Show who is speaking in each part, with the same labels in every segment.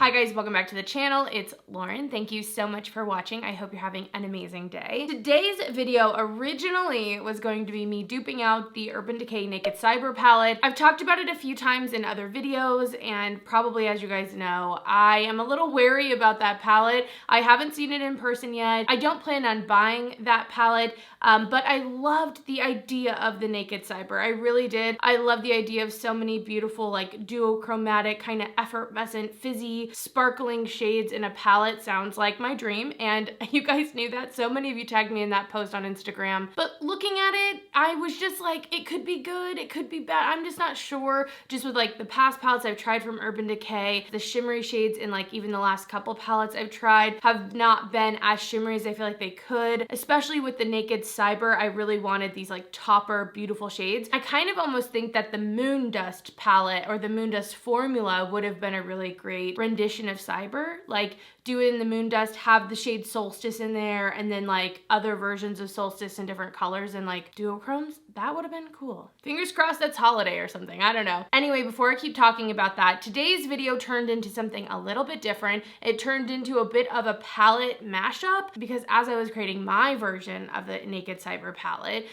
Speaker 1: Hi guys, welcome back to the channel. It's Lauren. Thank you so much for watching. I hope you're having an amazing day. Today's video originally was going to be me duping out the Urban Decay Naked Cyber palette. I've talked about it a few times in other videos, and probably as you guys know, I am a little wary about that palette. I haven't seen it in person yet. I don't plan on buying that palette, but I loved the idea of the Naked Cyber. I really did. I love the idea of so many beautiful, like duochromatic, kind of effervescent, fizzy, sparkling shades in a palette. Sounds like my dream, and you guys knew that. So many of you tagged me in that post on Instagram. But looking at it, I was just like, it could be good, it could be bad. I'm just not sure. Just with like the past palettes I've tried from Urban Decay, the shimmery shades in like even the last couple palettes I've tried have not been as shimmery as I feel like they could. Especially with the Naked Cyber, I really wanted these like topper, beautiful shades. I kind of almost think that the Moondust palette or the Moondust formula would have been a really great rendition of Cyber. Like, do it in the Moondust, have the shade Solstice in there, and then like other versions of Solstice in different colors and like duochromes. That would have been cool. Fingers crossed that's holiday or something, I don't know. Anyway, before I keep talking about that, today's video turned into something a little bit different. It turned into a bit of a palette mashup because as I was creating my version of the Naked Cyber palette,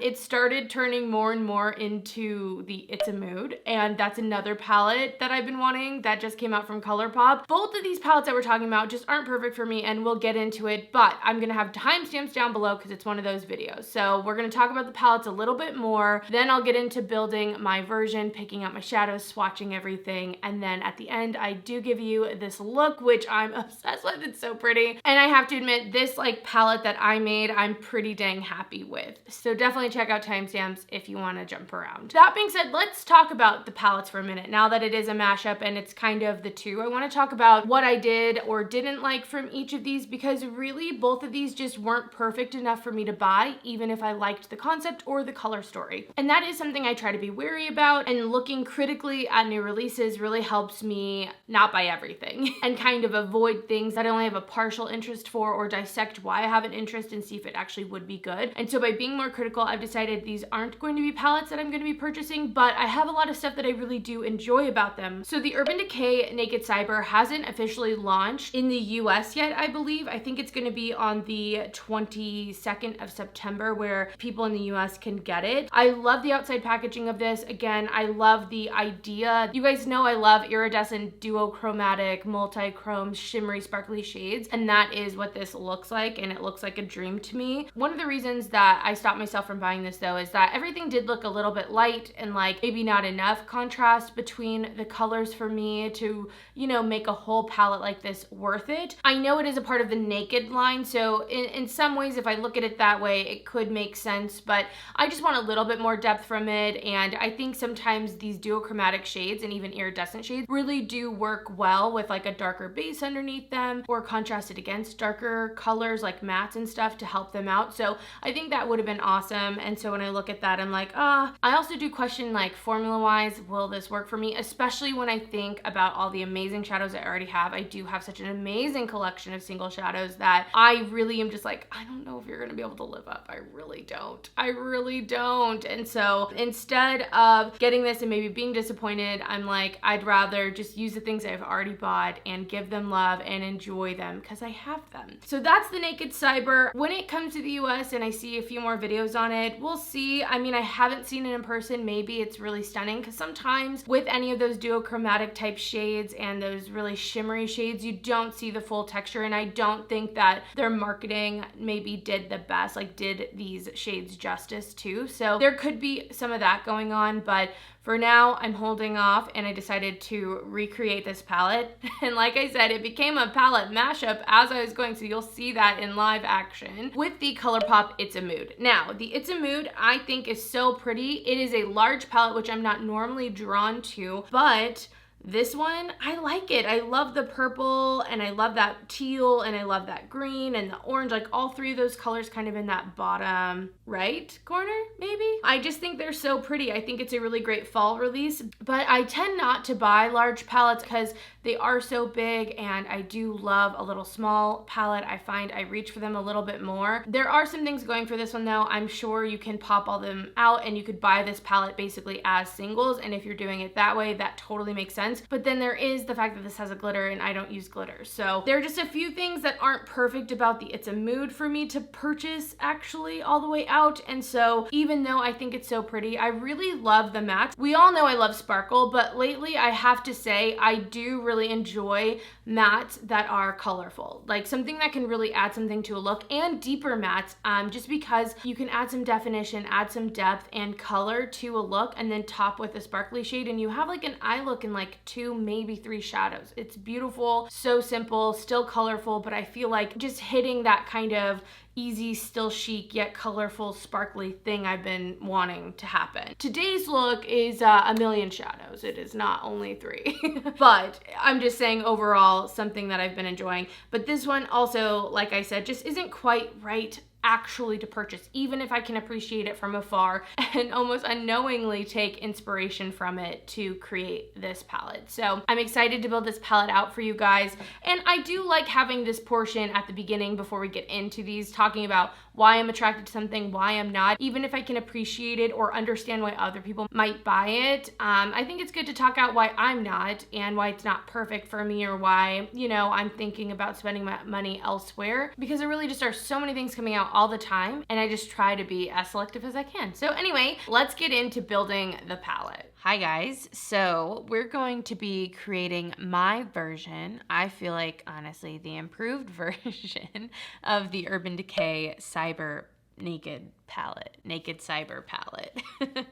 Speaker 1: it started turning more and more into the It's a Mood, and that's another palette that I've been wanting that just came out from ColourPop. Both of these palettes that we're talking about just aren't perfect for me, and we'll get into it, but I'm gonna have timestamps down below because it's one of those videos. So we're gonna talk about the palettes a little bit more, then I'll get into building my version, picking out my shadows, swatching everything, and then at the end I do give you this look, which I'm obsessed with. It's so pretty, and I have to admit, this like palette that I made, I'm pretty dang happy with. So definitely check out timestamps if you want to jump around. That being said, let's talk about the palettes for a minute. Now that it is a mashup and it's kind of the two, I want to talk about what I did or didn't like from each of these, because really both of these just weren't perfect enough for me to buy, even if I liked the concept or the color story. And that is something I try to be wary about, and looking critically at new releases really helps me not buy everything and kind of avoid things that I only have a partial interest for, or dissect why I have an interest and see if it actually would be good. And so by being more critical, I've decided these aren't going to be palettes that I'm going to be purchasing, but I have a lot of stuff that I really do enjoy about them. So the Urban Decay Naked Cyber hasn't officially launched in the US yet, I believe. I think it's going to be on the 22nd of September where people in the US can get it. I love the outside packaging of this. Again, I love the idea. You guys know I love iridescent, duochromatic, multi-chrome, shimmery, sparkly shades, and that is what this looks like, and it looks like a dream to me. One of the reasons that I stopped myself from buying this though is that everything did look a little bit light and like maybe not enough contrast between the colors for me to, you know, make a whole palette like this worth it. I know it is a part of the Naked line, so in some ways, if I look at it that way, it could make sense, but I just want a little bit more depth from it, and I think sometimes these duochromatic shades and even iridescent shades really do work well with like a darker base underneath them, or contrasted against darker colors like mattes and stuff to help them out. So I think that would have been awesome. And so when I look at that, I'm like, I also do question like formula wise, will this work for me? Especially when I think about all the amazing shadows I already have. I do have such an amazing collection of single shadows that I really am just like, I don't know if you're gonna be able to live up. I really don't. I really don't. And so instead of getting this and maybe being disappointed, I'm like, I'd rather just use the things I've already bought and give them love and enjoy them because I have them. So that's the Naked Cyber. When it comes to the US and I see a few more videos on it, we'll see. I mean, I haven't seen it in person. Maybe it's really stunning, because sometimes with any of those duochromatic type shades and those really shimmery shades, you don't see the full texture, and I don't think that their marketing maybe did the best, like did these shades justice too. So there could be some of that going on, but for now, I'm holding off, and I decided to recreate this palette. And like I said, it became a palette mashup as I was going, so you'll see that in live action with the ColourPop It's a Mood. Now, the It's a Mood I think is so pretty. It is a large palette, which I'm not normally drawn to, but this one, I like it. I love the purple, and I love that teal, and I love that green and the orange, like all three of those colors kind of in that bottom right corner, maybe? I just think they're so pretty. I think it's a really great fall release, but I tend not to buy large palettes because they are so big, and I do love a little small palette. I find I reach for them a little bit more. There are some things going for this one though. I'm sure you can pop all them out and you could buy this palette basically as singles, and if you're doing it that way, that totally makes sense. hands. But then there is the fact that this has a glitter and I don't use glitter. So there are just a few things that aren't perfect about the It's a Mood for me to purchase actually all the way out. And so even though I think it's so pretty, I really love the matte. We all know I love sparkle, but lately I have to say I do really enjoy mattes that are colorful, like something that can really add something to a look, and deeper mattes, just because you can add some definition, add some depth and color to a look, and then top with a sparkly shade, and you have like an eye look in like 2, maybe 3 shadows. It's beautiful, so simple, still colorful, but I feel like just hitting that kind of easy, still chic, yet colorful, sparkly thing I've been wanting to happen. Today's look is a million shadows. It is not only 3, but I'm just saying overall something that I've been enjoying. But this one also, like I said, just isn't quite right actually to purchase, even if I can appreciate it from afar and almost unknowingly take inspiration from it to create this palette. So I'm excited to build this palette out for you guys. And I do like having this portion at the beginning before we get into these, talking about why I'm attracted to something, why I'm not, even if I can appreciate it or understand why other people might buy it. I think it's good to talk out why I'm not and why it's not perfect for me, or why, you know, I'm thinking about spending my money elsewhere, because there really just are so many things coming out all the time, and I just try to be as selective as I can. So anyway, let's get into building the palette. Hi guys, so we're going to be creating my version, I feel like honestly the improved version of the Urban Decay Cyber Naked Cyber palette.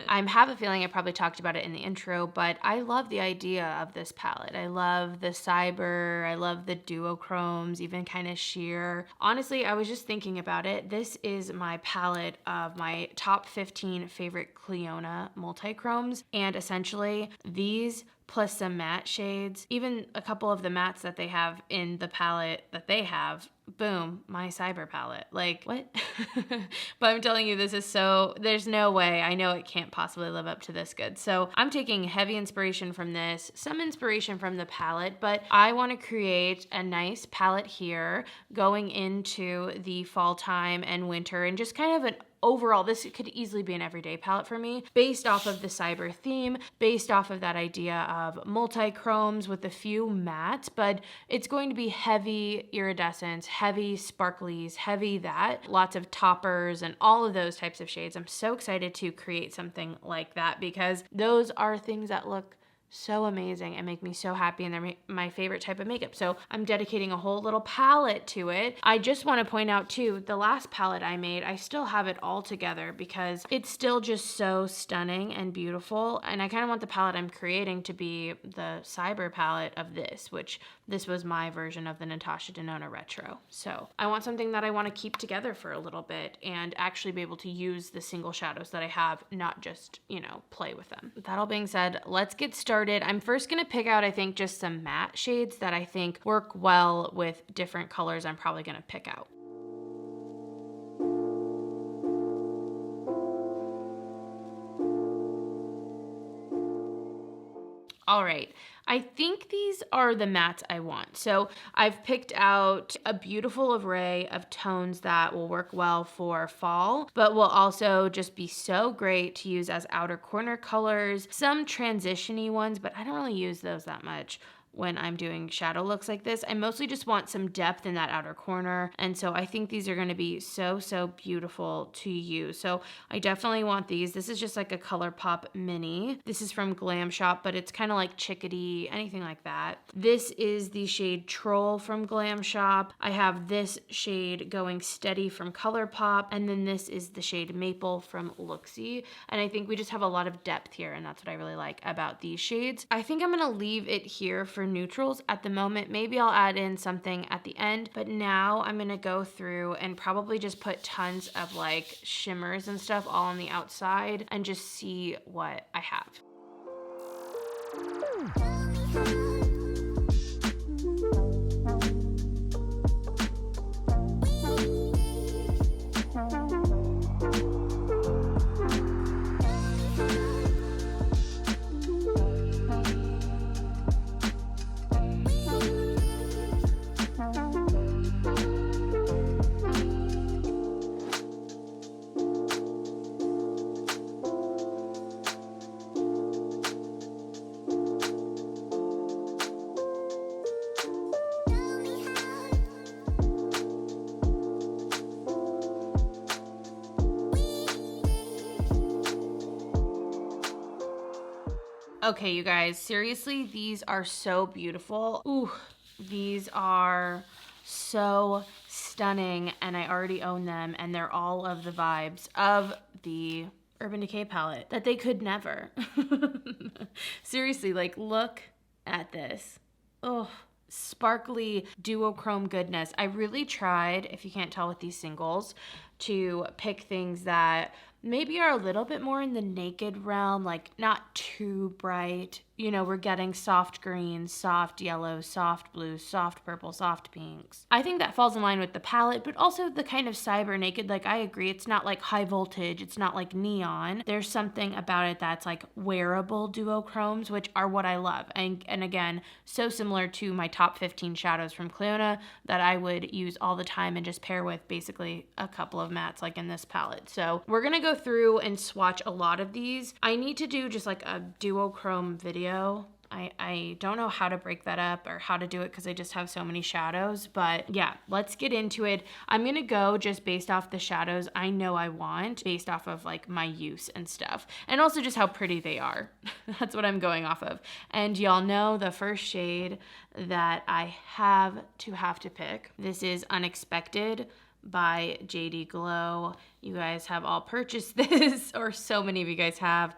Speaker 1: I have a feeling I probably talked about it in the intro, but I love the idea of this palette. I love the cyber, I love the duochromes, even kind of sheer. Honestly, I was just thinking about it. This is my palette of my top 15 favorite Clionadh multi-chromes, and essentially these plus some matte shades, even a couple of the mattes that they have in the palette that they have, boom, my cyber palette. Like, what? But I'm telling you, this is so, there's no way, I know it can't possibly live up to this good. So I'm taking heavy inspiration from this, some inspiration from the palette, but I want to create a nice palette here going into the fall time and winter, and just kind of an overall, this could easily be an everyday palette for me, based off of the cyber theme, based off of that idea of multi-chromes with a few mattes, but it's going to be heavy iridescence, heavy sparklies, heavy that, lots of toppers and all of those types of shades. I'm so excited to create something like that, because those are things that look so amazing and make me so happy, and they're my favorite type of makeup. So I'm dedicating a whole little palette to it. I just want to point out too, the last palette I made, I still have it all together because it's still just so stunning and beautiful. And I kind of want the palette I'm creating to be the cyber palette of this, which this was my version of the Natasha Denona Retro. So I want something that I want to keep together for a little bit and actually be able to use the single shadows that I have, not just, you know, play with them. With that all being said, let's get started. I'm first going to pick out, I think, just some matte shades that I think work well with different colors I'm probably going to pick out. All right, I think these are the mattes I want. So I've picked out a beautiful array of tones that will work well for fall, but will also just be so great to use as outer corner colors, some transition-y ones, but I don't really use those that much when I'm doing shadow looks like this. I mostly just want some depth in that outer corner, and so I think these are going to be so beautiful to use. So I definitely want these. This is just like a ColourPop mini. This is from Glam Shop, but it's kind of like chickadee, anything like that. This is the shade Troll from Glam Shop. I have this shade Going Steady from ColourPop, and then this is the shade Maple from Looxi. And I think we just have a lot of depth here, and that's what I really like about these shades. I think I'm going to leave it here for neutrals at the moment. Maybe I'll add in something at the end, but now I'm gonna go through and probably just put tons of like shimmers and stuff all on the outside and just see what I have. Okay, you guys, seriously, these are so beautiful. Ooh, these are so stunning, and I already own them, and they're all of the vibes of the Urban Decay palette that they could never. Seriously, like, look at this. Oh, sparkly duochrome goodness. I really tried, if you can't tell with these singles, to pick things that maybe are a little bit more in the naked realm, like not too bright. You know, we're getting soft greens, soft yellows, soft blues, soft purple, soft pinks. I think that falls in line with the palette, but also the kind of cyber naked. Like, I agree, it's not like high voltage, it's not like neon. There's something about it that's like wearable duochromes, which are what I love. And again, so similar to my top 15 shadows from Clionadh that I would use all the time and just pair with basically a couple of mattes like in this palette. So we're gonna go through and swatch a lot of these. I need to do just like a duochrome video. I don't know how to break that up or how to do it because I just have so many shadows, but yeah, let's get into it. I'm gonna go just based off the shadows I know I want, based off of like my use and stuff, and also just how pretty they are. That's what I'm going off of. And y'all know the first shade that I have to pick. This is Unexpected by JD Glow. You guys have all purchased this, or so many of you guys have,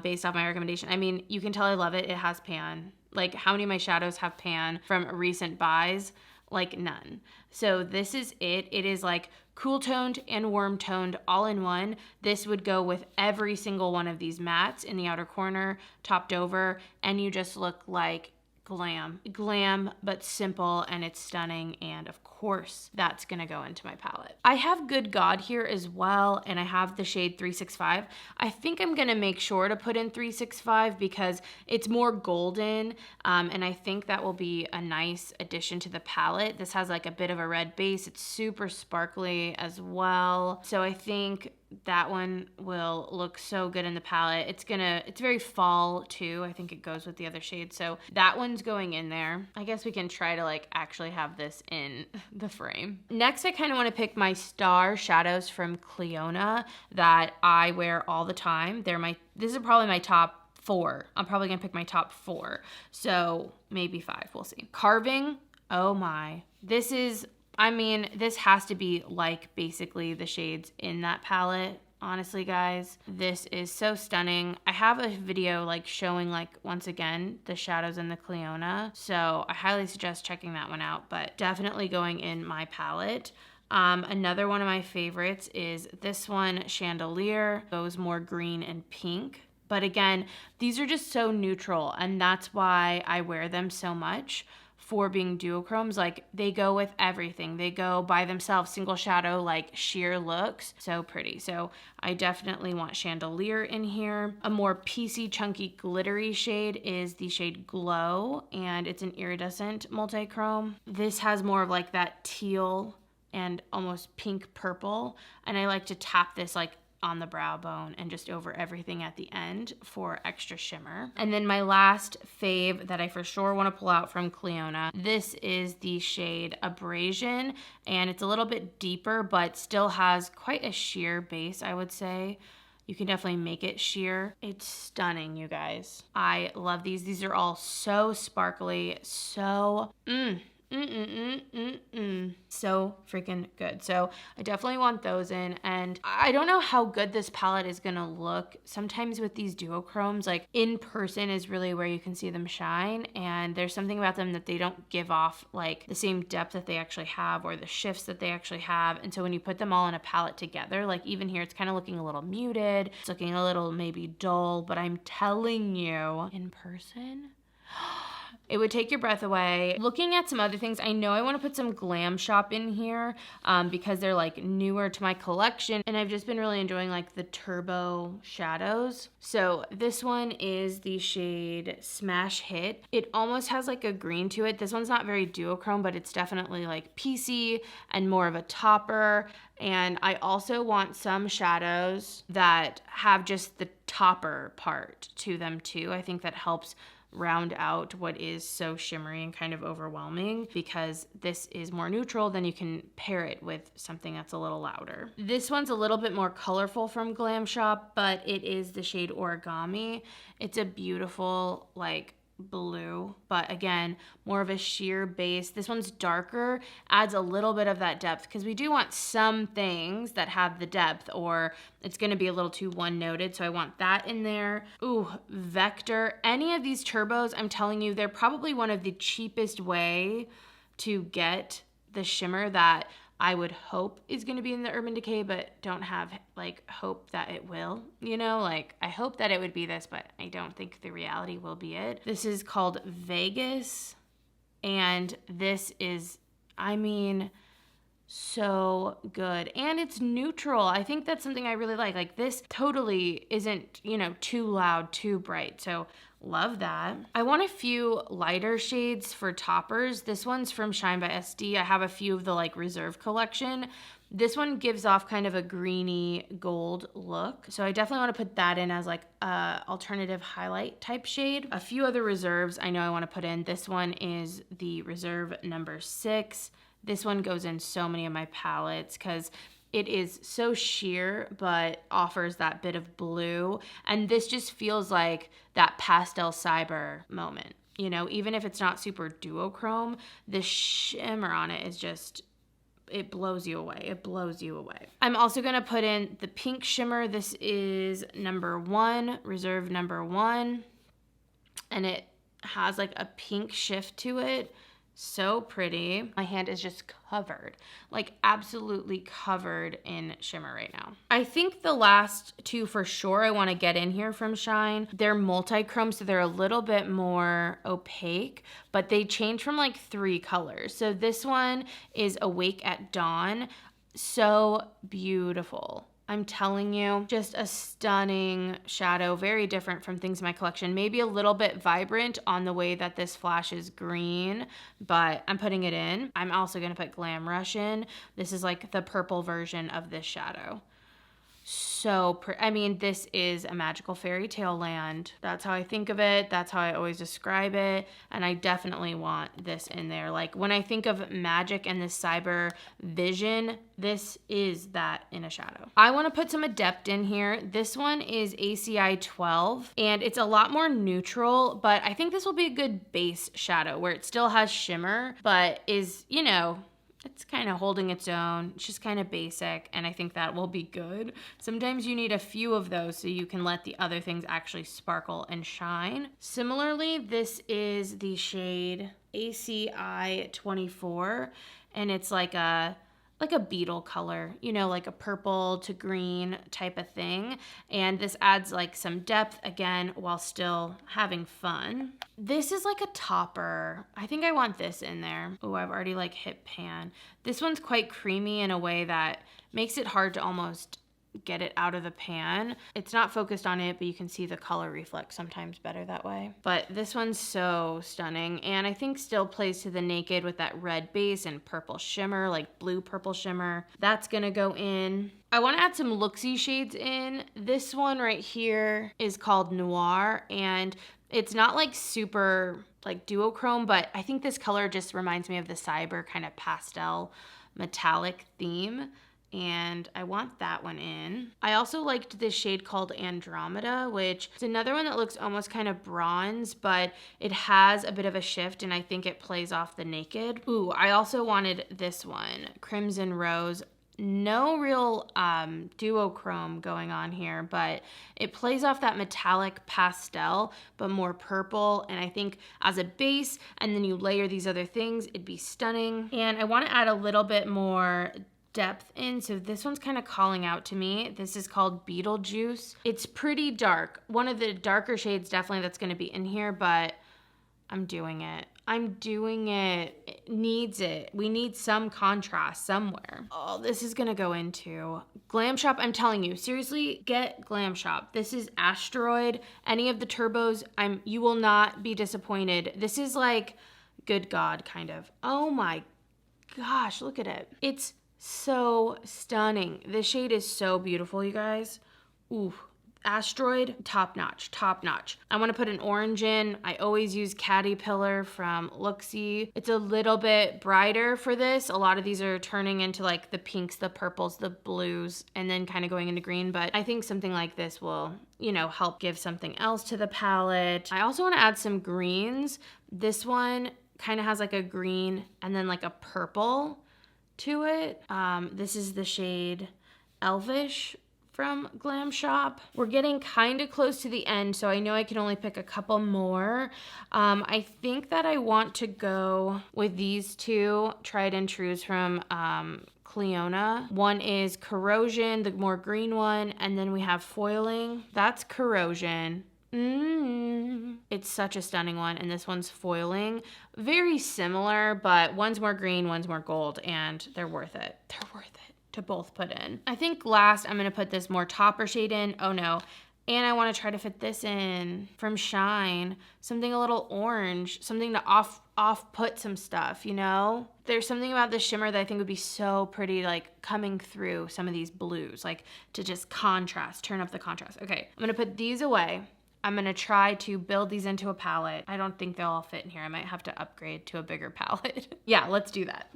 Speaker 1: based off my recommendation. I mean, you can tell I love it. It has pan. Like, how many of my shadows have pan from recent buys? Like, none. So this is it. It is like cool toned and warm toned all in one. This would go with every single one of these mattes in the outer corner, topped over, and you just look like glam, but simple, and it's stunning. And of course, that's gonna go into my palette. I have Good God here as well, and I have the shade 365. I think I'm gonna make sure to put in 365 because it's more golden, and I think that will be a nice addition to the palette. This has like a bit of a red base. It's super sparkly as well. So I think that one will look so good in the palette. It's very fall too. I think it goes with the other shades. So that one's going in there. I guess we can try to like actually have this in the frame. Next, I kind of want to pick my star shadows from Clionadh that I wear all the time. This is probably my top 4. I'm probably gonna pick my top 4. So maybe 5, we'll see. Carving, oh my. This has to be like basically the shades in that palette. Honestly, guys, this is so stunning. I have a video like showing like, once again, the shadows in the Clionadh. So I highly suggest checking that one out, but definitely going in my palette. Another one of my favorites is this one, Chandelier. Goes more green and pink. But again, these are just so neutral, and that's why I wear them so much. For being duochromes, like they go with everything. They go by themselves, single shadow, like sheer looks. So pretty. So I definitely want Chandelier in here. A more piecey, chunky, glittery shade is the shade Glow, and it's an iridescent multi-chrome. This has more of like that teal and almost pink purple, and I like to tap this like on the brow bone and just over everything at the end for extra shimmer. And then my last fave that I for sure want to pull out from Clionadh, this is the shade Abrasion, and it's a little bit deeper but still has quite a sheer base, I would say. You can definitely make it sheer. It's stunning, you guys. I love these. These are all so sparkly, so so freaking good. So I definitely want those in, and I don't know how good this palette is gonna look. Sometimes with these duochromes, like in person is really where you can see them shine, and there's something about them that they don't give off like the same depth that they actually have or the shifts that they actually have. And so when you put them all in a palette together, like even here, it's kind of looking a little muted, it's looking a little maybe dull, but I'm telling you, in person, it would take your breath away. Looking at some other things, I know I want to put some Glam Shop in here because they're like newer to my collection, and I've just been really enjoying like the turbo shadows. So this one is the shade Smash Hit. It almost has like a green to it. This one's not very duochrome, but it's definitely like piecey and more of a topper. And I also want some shadows that have just the topper part to them too. I think that helps round out what is so shimmery and kind of overwhelming, because this is more neutral, then you can pair it with something that's a little louder. This one's a little bit more colorful from Glam Shop, but it is the shade Origami. It's a beautiful, like, blue, but again, more of a sheer base. This one's darker, adds a little bit of that depth, because we do want some things that have the depth, or it's going to be a little too one-noted, so I want that in there. Ooh, Vector. Any of these turbos, I'm telling you, they're probably one of the cheapest way to get the shimmer that I would hope is going to be in the Urban Decay, but don't have like hope that it will, you know, like I hope that it would be this, but I don't think the reality will be it. This is called Vegas, and this is, I mean, so good. And it's neutral. I think that's something I really like. Like, this totally isn't, you know, too loud, too bright. So love that. I want a few lighter shades for toppers. This one's from Shine by SD. I have a few of the like Reserve collection. This one gives off kind of a greeny gold look. So I definitely want to put that in as like a alternative highlight type shade. A few other Reserves I know I want to put in. This one is the Reserve number 6. This one goes in so many of my palettes because it is so sheer, but offers that bit of blue. And this just feels like that pastel cyber moment. You know, even if it's not super duochrome, the shimmer on it is just, it blows you away. It blows you away. I'm also going to put in the pink shimmer. This is number 1, Reserve number 1. And it has like a pink shift to it. So pretty. My hand is just covered, like absolutely covered in shimmer right now. I think the last two for sure I want to get in here from Shine. They're multi-chrome, so they're a little bit more opaque, but they change from like 3 colors. So this one is Awake at Dawn. So beautiful. I'm telling you, just a stunning shadow, very different from things in my collection. Maybe a little bit vibrant on the way that this flashes green, but I'm putting it in. I'm also gonna put Glam Rush in. This is like the purple version of this shadow. So pretty. I mean, this is a magical fairy tale land. That's how I think of it. That's how I always describe it. And I definitely want this in there. Like, when I think of magic and this cyber vision, this is that in a shadow. I want to put some Adept in here. This one is ACI 12, and it's a lot more neutral, but I think this will be a good base shadow where it still has shimmer, but is, you know, it's kind of holding its own. It's just kind of basic, and I think that will be good. Sometimes you need a few of those so you can let the other things actually sparkle and shine. Similarly, this is the shade ACI 24, and it's like a beetle color, you know, like a purple to green type of thing. And this adds like some depth again while still having fun. This is like a topper. I think I want this in there. Oh, I've already like hit pan. This one's quite creamy in a way that makes it hard to almost get it out of the pan. It's not focused on it, but you can see the color reflex sometimes better that way. But this one's so stunning, and I think still plays to the naked with that red base and purple shimmer, like blue purple shimmer. That's gonna go in. I want to add some Looxi shades in. This one right here is called Noir, and it's not like super like duochrome, but I think this color just reminds me of the cyber kind of pastel metallic theme, and I want that one in. I also liked this shade called Andromeda, which is another one that looks almost kind of bronze, but it has a bit of a shift, and I think it plays off the naked. Ooh, I also wanted this one, Crimson Rose. No real duochrome going on here, but it plays off that metallic pastel, but more purple. And I think as a base, and then you layer these other things, it'd be stunning. And I want to add a little bit more depth in, so this one's kind of calling out to me. This is called Beetlejuice. It's pretty dark. One of the darker shades definitely that's going to be in here, but I'm doing it. I'm doing it. It needs it. We need some contrast somewhere. Oh, this is gonna go into Glam Shop. I'm telling you, seriously, get Glam Shop. This is Asteroid. Any of the turbos, you will not be disappointed. This is like, good God, kind of. Oh my gosh, look at it. It's so stunning. This shade is so beautiful, you guys. Ooh, Asteroid, top notch, top notch. I want to put an orange in. I always use Catty-Pilar from Looxi. It's a little bit brighter for this. A lot of these are turning into like the pinks, the purples, the blues, and then kind of going into green. But I think something like this will, you know, help give something else to the palette. I also want to add some greens. This one kind of has like a green and then like a purple to it. This is the shade Elvish from Glam Shop. We're getting kind of close to the end, so I know I can only pick a couple more. I think that I want to go with these two tried and trues from Clionadh. One is Corrosion, the more green one, and then we have Foiling. That's Corrosion. It's such a stunning one, and this one's Foiling. Very similar, but one's more green, one's more gold, and they're worth it. They're worth it to both put in. I think last I'm gonna put this more topper shade in. Oh no. And I wanna try to fit this in from Shine. Something a little orange, something to off-put some stuff, you know? There's something about this shimmer that I think would be so pretty, like coming through some of these blues, like to just contrast, turn up the contrast. Okay, I'm gonna put these away. I'm gonna try to build these into a palette. I don't think they'll all fit in here. I might have to upgrade to a bigger palette. Yeah, let's do that.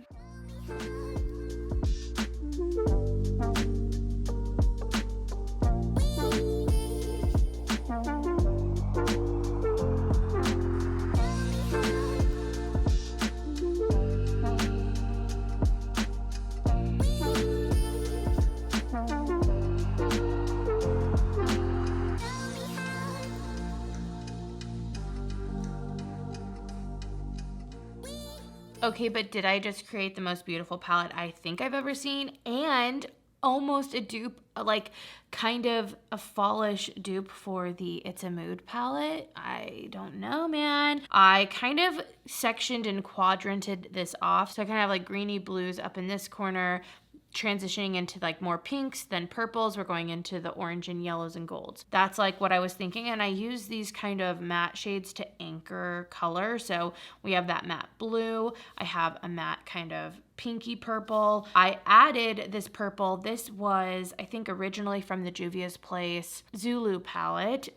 Speaker 1: Okay, but did I just create the most beautiful palette I think I've ever seen, and almost a dupe, like kind of a fallish dupe for the It's a Mood palette? I don't know, man. I kind of sectioned and quadranted this off, so I kind of have like greeny blues up in this corner, transitioning into like more pinks, then purples. We're going into the orange and yellows and golds. That's like what I was thinking, and I use these kind of matte shades to anchor color. So we have that matte blue. I have a matte kind of pinky purple. I added this purple. This was, I think, originally from the Juvia's Place Zulu palette.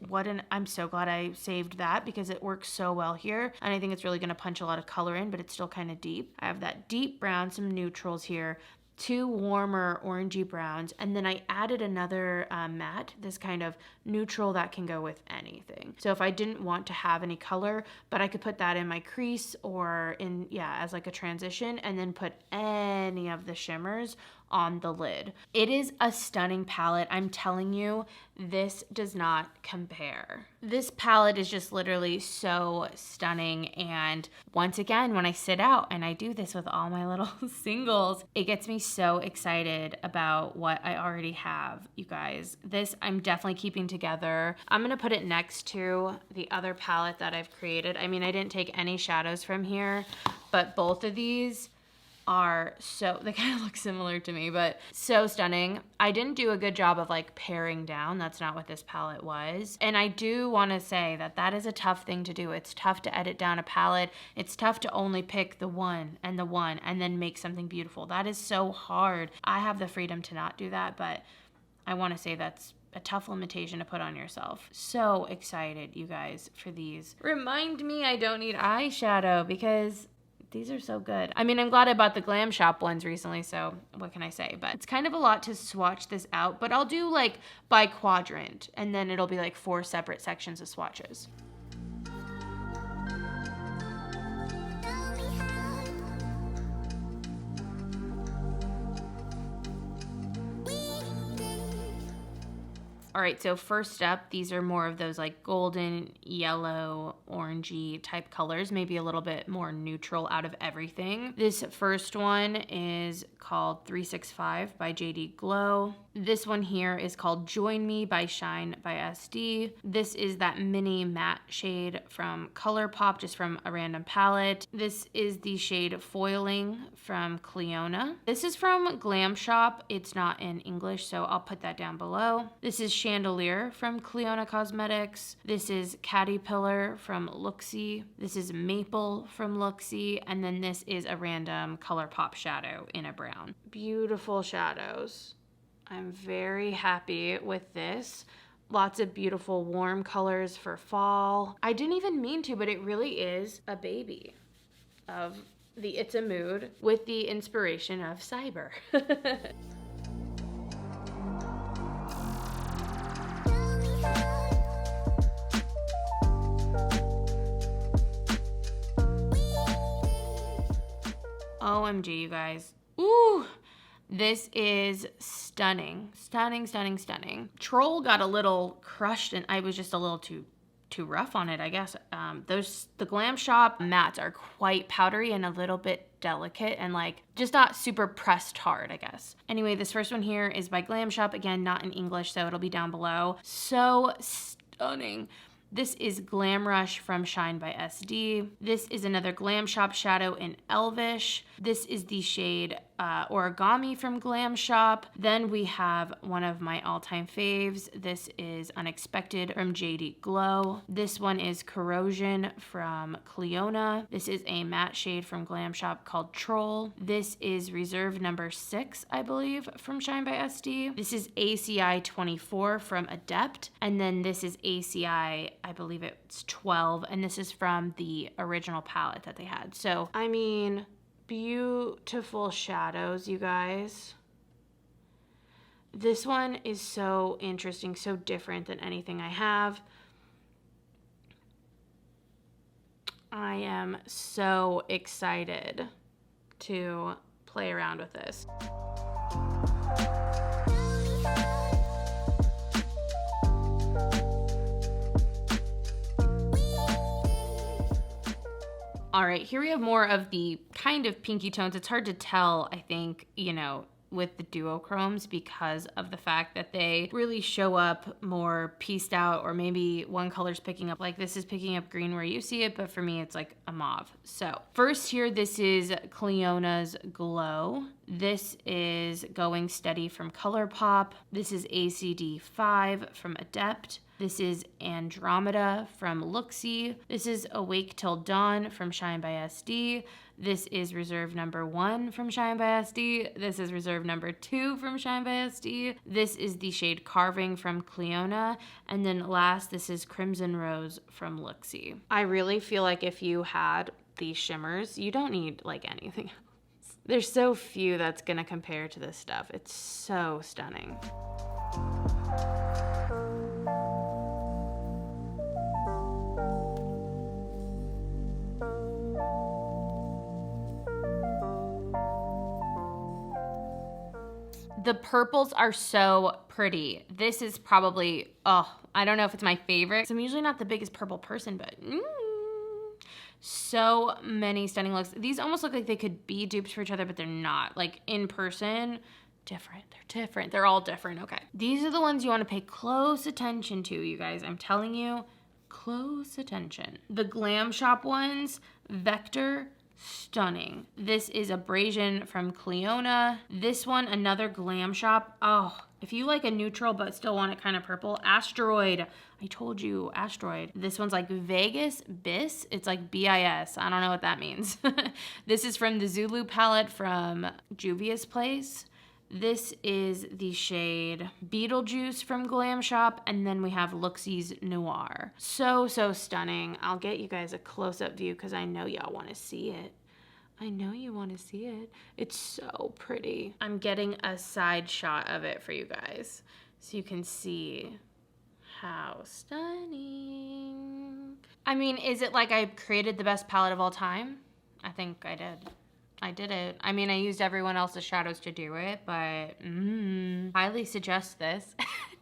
Speaker 1: I'm so glad I saved that because it works so well here. And I think it's really gonna punch a lot of color in, but it's still kind of deep. I have that deep brown, some neutrals here, two warmer orangey browns, and then I added another matte, this kind of neutral that can go with anything. So if I didn't want to have any color, but I could put that in my crease or in, yeah, as like a transition, and then put any of the shimmers on the lid. It is a stunning palette. I'm telling you, this does not compare. This palette is just literally so stunning. And once again, when I sit out and I do this with all my little singles, it gets me so excited about what I already have, you guys. This I'm definitely keeping together. I'm gonna put it next to the other palette that I've created. I mean, I didn't take any shadows from here, but both of these are so, they kind of look similar to me, but so stunning. I didn't do a good job of like paring down. That's not what this palette was. And I do want to say that that is a tough thing to do. It's tough to edit down a palette. It's tough to only pick the one and then make something beautiful. That is so hard. I have the freedom to not do that, but I want to say that's a tough limitation to put on yourself. So excited, you guys, for these. Remind me I don't need eyeshadow because these are so good. I mean, I'm glad I bought the Glam Shop ones recently, so what can I say? But it's kind of a lot to swatch this out, but I'll do like by quadrant, and then it'll be like 4 separate sections of swatches. All right, so first up, these are more of those like golden, yellow, orangey type colors, maybe a little bit more neutral out of everything. This first one is called 365 by JD Glow. This one here is called Join Me by Shine by SD. This is that mini matte shade from ColourPop, just from a random palette. This is the shade Foiling from Clionadh. This is from Glam Shop. It's not in English, so I'll put that down below. This is Chandelier from Clionadh Cosmetics. This is Catty-Pilar from Looxi. This is Maple from Looxi. And then this is a random ColourPop shadow in a brown. Beautiful shadows. I'm very happy with this. Lots of beautiful warm colors for fall. I didn't even mean to, but it really is a baby of the It's a Mood with the inspiration of cyber. OMG, you guys. Ooh, this is stunning. Stunning, stunning, stunning. Troll got a little crushed and I was just a little too rough on it, I guess. The Glam Shop mattes are quite powdery and a little bit delicate and like just not super pressed hard, I guess. Anyway, this first one here is by Glam Shop. Again, not in English, so it'll be down below. So stunning. This is Glam Rush from Shine by SD. This is another Glam Shop shadow in Elvish. This is the shade Origami from Glam Shop. Then we have one of my all-time faves. This is Unexpected from JD Glow. This one is Corrosion from Clionadh. This is a matte shade from Glam Shop called Troll. This is Reserve number 6, I believe, from Shine by SD. This is ACI 24 from Adept. And then this is ACI, I believe it's 12, and this is from the original palette that they had. So, I mean, beautiful shadows, you guys. This one is so interesting, so different than anything I have. I am so excited to play around with this. All right, here we have more of the kind of pinky tones. It's hard to tell, I think, you know, with the duochromes because of the fact that they really show up more pieced out, or maybe one color's picking up, like this is picking up green where you see it, but for me it's like a mauve. So first here, this is Clionadh's Glow. This is Going Steady from ColourPop. This is ACD 5 from Adept. This is Andromeda from Looxi. This is Awake Till Dawn from Shine by SD. This is Reserve number 1 from Shine by SD. This is Reserve number 2 from Shine by SD. This is the shade Carving from Clionadh. And then last, this is Crimson Rose from Looxi. I really feel like if you had these shimmers, you don't need like anything else. There's so few that's gonna compare to this stuff. It's so stunning. The purples are so pretty. This is probably, I don't know if it's my favorite. I'm usually not the biggest purple person, but so many stunning looks. These almost look like they could be dupes for each other, but they're not. Like in person, different. They're different. They're all different. Okay. These are the ones you want to pay close attention to, you guys. I'm telling you, close attention. The Glam Shop ones, Vector, stunning. This is Abrasion from Clionadh. This one, another Glam Shop. Oh, if you like a neutral but still want it kind of purple, Asteroid. I told you, Asteroid. This one's like Vegas Bis. It's like BIS. I don't know what that means. This is from the Zulu palette from Juvia's Place. This is the shade Beetlejuice from Glam Shop, and then we have Looxi's Noir. So stunning. I'll get you guys a close-up view because I know y'all want to see it. I know you want to see it. It's so pretty. I'm getting a side shot of it for you guys so you can see how stunning. I mean, is it like I created the best palette of all time? I think I did. I did it. I mean, I used everyone else's shadows to do it, but highly suggest this.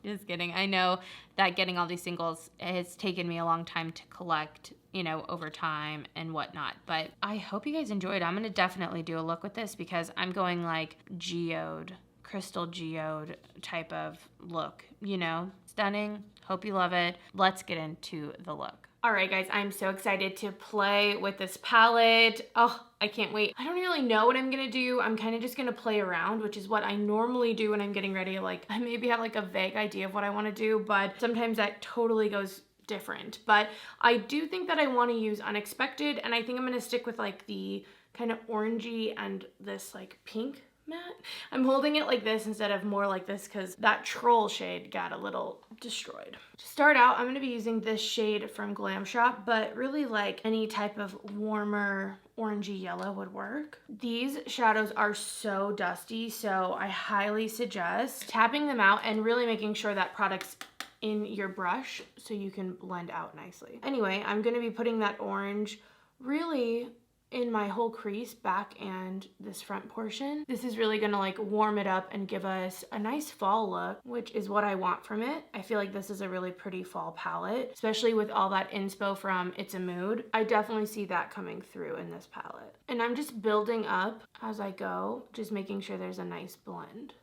Speaker 1: Just kidding. I know that getting all these singles has taken me a long time to collect, you know, over time and whatnot, but I hope you guys enjoyed. I'm gonna definitely do a look with this because I'm going like geode, crystal geode type of look, you know, stunning. Hope you love it. Let's get into the look. All right, guys, I'm so excited to play with this palette. Oh, I can't wait. I don't really know what I'm gonna do. I'm kind of just gonna play around, which is what I normally do when I'm getting ready. Like, I maybe have like a vague idea of what I wanna do, but sometimes that totally goes different. But I do think that I wanna use Unexpected, and I think I'm gonna stick with like the kind of orangey and this like pink matte. I'm holding it like this instead of more like this because that troll shade got a little destroyed. To start out, I'm going to be using this shade from Glam Shop, but really like any type of warmer orangey yellow would work. These shadows are so dusty, so I highly suggest tapping them out and really making sure that product's in your brush so you can blend out nicely. Anyway, I'm going to be putting that orange really in my whole crease, back and this front portion. This is really gonna like warm it up and give us a nice fall look, which is what I want from it. I feel like this is a really pretty fall palette, especially with all that inspo from It's a Mood. I definitely see that coming through in this palette. And I'm just building up as I go, just making sure there's a nice blend.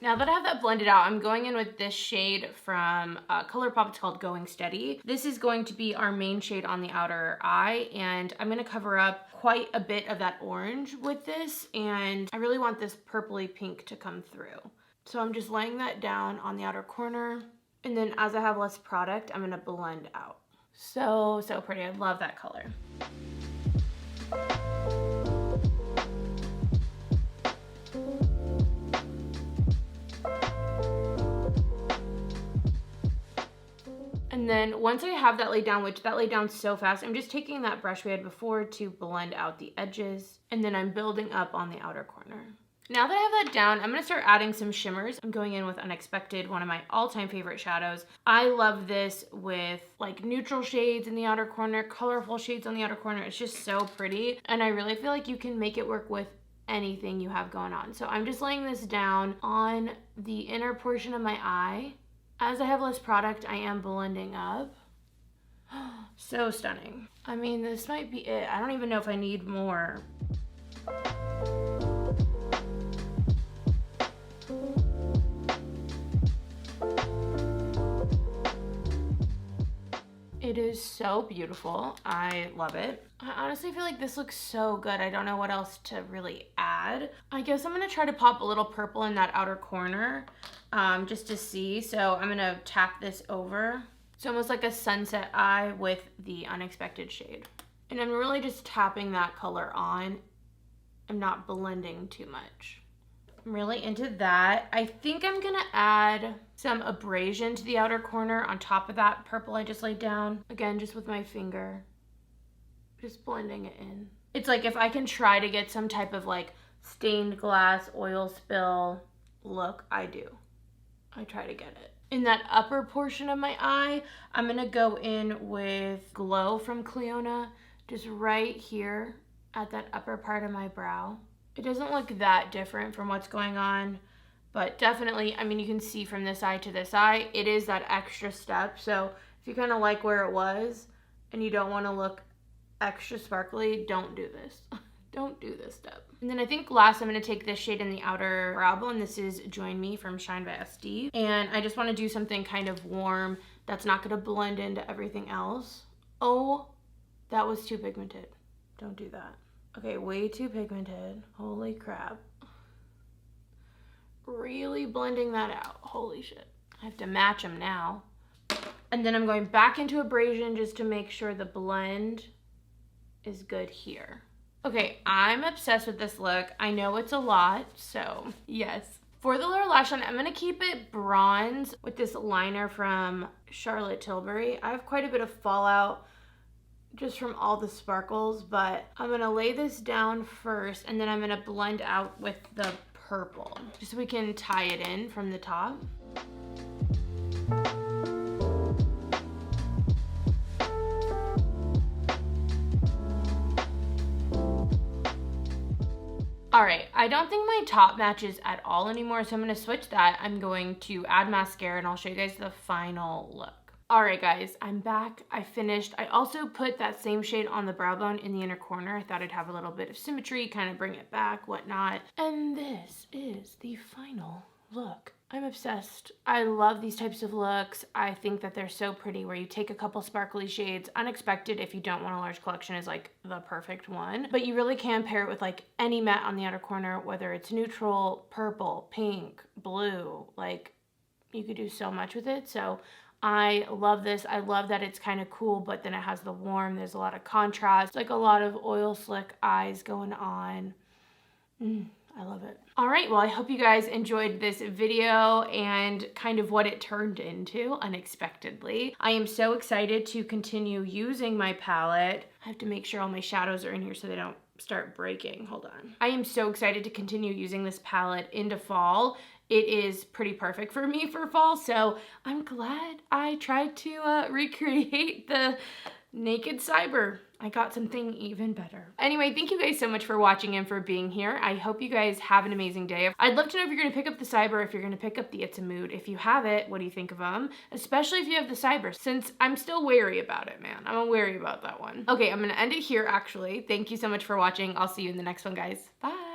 Speaker 1: Now that I have that blended out, I'm going in with this shade from ColourPop. It's called Going Steady. This is going to be our main shade on the outer eye, and I'm gonna cover up quite a bit of that orange with this, and I really want this purpley pink to come through. So I'm just laying that down on the outer corner, and then as I have less product, I'm gonna blend out. So pretty. I love that color. And then once I have that laid down, which that laid down so fast, I'm just taking that brush we had before to blend out the edges, and then I'm building up on the outer corner. Now that I have that down, I'm gonna start adding some shimmers. I'm going in with Unexpected, one of my all-time favorite shadows. I love this with like neutral shades in the outer corner, colorful shades on the outer corner. It's just so pretty, and I really feel like you can make it work with anything you have going on. So I'm just laying this down on the inner portion of my eye. As I have less product, I am blending up. So stunning. I mean, this might be it. I don't even know if I need more. It is so beautiful. I love it. I honestly feel like this looks so good. I don't know what else to really add. I guess I'm gonna try to pop a little purple in that outer corner just to see. So I'm gonna tap this over. It's almost like a sunset eye with the Unexpected shade. And I'm really just tapping that color on. I'm not blending too much. I'm really into that. I think I'm gonna add some abrasion to the outer corner on top of that purple I just laid down. Again, just with my finger, just blending it in. It's like if I can try to get some type of like stained glass oil spill look, I do. I try to get it. In that upper portion of my eye, I'm gonna go in with Glow from Clionadh, just right here at that upper part of my brow. It doesn't look that different from what's going on, but definitely, I mean, you can see from this eye to this eye, it is that extra step. So if you kind of like where it was and you don't want to look extra sparkly, don't do this. Don't do this step. And then I think last I'm going to take this shade in the outer brow bone. This is Join Me from Shine by SD. And I just want to do something kind of warm that's not going to blend into everything else. Oh, that was too pigmented. Don't do that. Okay, way too pigmented. Holy crap. Really blending that out. Holy shit. I have to match them now. And then I'm going back into abrasion just to make sure the blend is good here. Okay, I'm obsessed with this look. I know it's a lot, so yes. For the lower lash line, I'm gonna keep it bronze with this liner from Charlotte Tilbury. I have quite a bit of fallout just from all the sparkles, but I'm gonna lay this down first and then I'm gonna blend out with the purple, just so we can tie it in from the top. All right, I don't think my top matches at all anymore, so I'm gonna switch that. I'm going to add mascara and I'll show you guys the final look. All right, guys, I'm back. I finished. I also put that same shade on the brow bone in the inner corner. I thought I'd have a little bit of symmetry, kind of bring it back, whatnot. And this is the final look. I'm obsessed. I love these types of looks. I think that they're so pretty where you take a couple sparkly shades. Unexpected, if you don't want a large collection, is like the perfect one. But you really can pair it with like any matte on the outer corner, whether it's neutral, purple, pink, blue, like you could do so much with it. So I love this. I love that it's kind of cool, but then it has the warm. There's a lot of contrast, like a lot of oil slick eyes going on. I love it. All right, well, I hope you guys enjoyed this video and kind of what it turned into unexpectedly. I am so excited to continue using my palette. I have to make sure all my shadows are in here so they don't start breaking. Hold on. I am so excited to continue using this palette into fall. It is pretty perfect for me for fall, so I'm glad I tried to recreate the Naked Cyber. I got something even better. Anyway, thank you guys so much for watching and for being here. I hope you guys have an amazing day. I'd love to know if you're gonna pick up the Cyber, if you're gonna pick up the It's a Mood. If you have it, what do you think of them? Especially if you have the Cyber, since I'm still wary about it, man. I'm wary about that one. Okay, I'm gonna end it here actually. Thank you so much for watching. I'll see you in the next one, guys. Bye.